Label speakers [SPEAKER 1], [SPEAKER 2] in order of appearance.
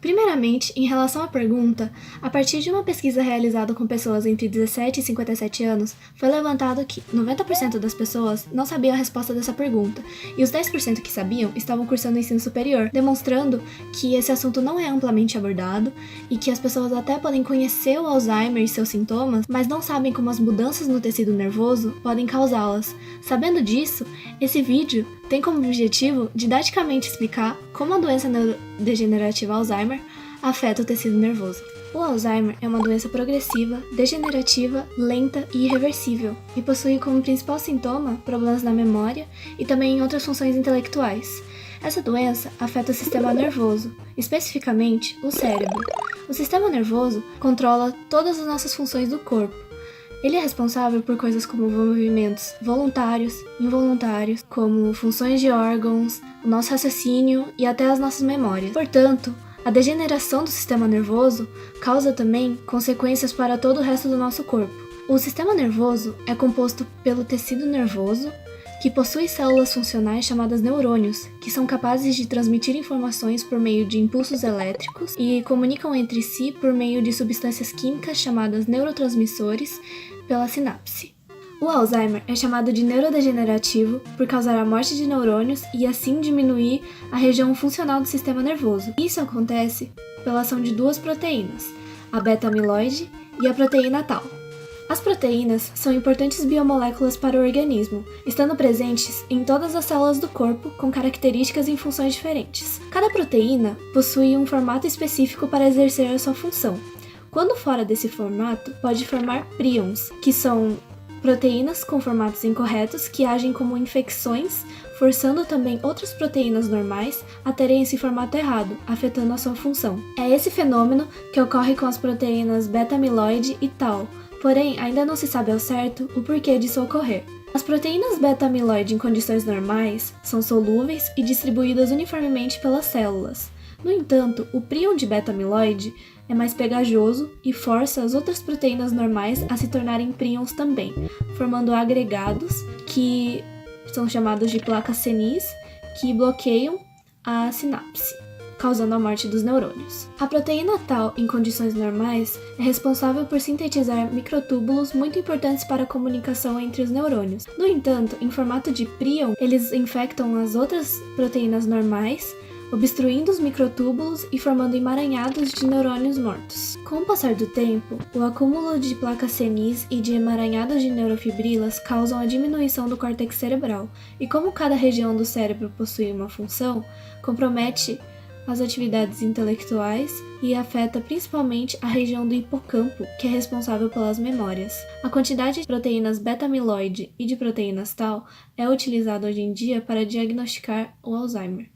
[SPEAKER 1] Primeiramente, em relação à pergunta, a partir de uma pesquisa realizada com pessoas entre 17 e 57 anos, foi levantado que 90% das pessoas não sabiam a resposta dessa pergunta, e os 10% que sabiam estavam cursando o ensino superior, demonstrando que esse assunto não é amplamente abordado e que as pessoas até podem conhecer o Alzheimer e seus sintomas, mas não sabem como as mudanças no tecido nervoso podem causá-las. Sabendo disso, esse vídeo tem como objetivo didaticamente explicar como a doença neurodegenerativa Alzheimer afeta o tecido nervoso. O Alzheimer é uma doença progressiva, degenerativa, lenta e irreversível, e possui como principal sintoma problemas na memória e também em outras funções intelectuais. Essa doença afeta o sistema nervoso, especificamente o cérebro. O sistema nervoso controla todas as nossas funções do corpo. Ele é responsável por coisas como movimentos voluntários, involuntários, como funções de órgãos, o nosso raciocínio e até as nossas memórias. Portanto, a degeneração do sistema nervoso causa também consequências para todo o resto do nosso corpo. O sistema nervoso é composto pelo tecido nervoso, que possui células funcionais chamadas neurônios, que são capazes de transmitir informações por meio de impulsos elétricos e comunicam entre si por meio de substâncias químicas chamadas neurotransmissores pela sinapse. O Alzheimer é chamado de neurodegenerativo por causar a morte de neurônios e assim diminuir a região funcional do sistema nervoso. Isso acontece pela ação de duas proteínas, a beta-amiloide e a proteína tau. As proteínas são importantes biomoléculas para o organismo, estando presentes em todas as células do corpo com características e funções diferentes. Cada proteína possui um formato específico para exercer a sua função. Quando fora desse formato, pode formar príons, que são proteínas com formatos incorretos que agem como infecções, forçando também outras proteínas normais a terem esse formato errado, afetando a sua função. É esse fenômeno que ocorre com as proteínas beta-amiloide e tau, porém ainda não se sabe ao certo o porquê disso ocorrer. As proteínas beta-amiloide em condições normais são solúveis e distribuídas uniformemente pelas células. No entanto, o príon de beta-amiloide é mais pegajoso e força as outras proteínas normais a se tornarem príons também, formando agregados que são chamados de placas senis, que bloqueiam a sinapse, causando a morte dos neurônios. A proteína tau, em condições normais, é responsável por sintetizar microtúbulos muito importantes para a comunicação entre os neurônios. No entanto, em formato de príon, eles infectam as outras proteínas normais, obstruindo os microtúbulos e formando emaranhados de neurônios mortos. Com o passar do tempo, o acúmulo de placas senis e de emaranhados de neurofibrilas causam a diminuição do córtex cerebral, e como cada região do cérebro possui uma função, compromete as atividades intelectuais e afeta principalmente a região do hipocampo, que é responsável pelas memórias. A quantidade de proteínas beta-amiloide e de proteínas tau é utilizada hoje em dia para diagnosticar o Alzheimer.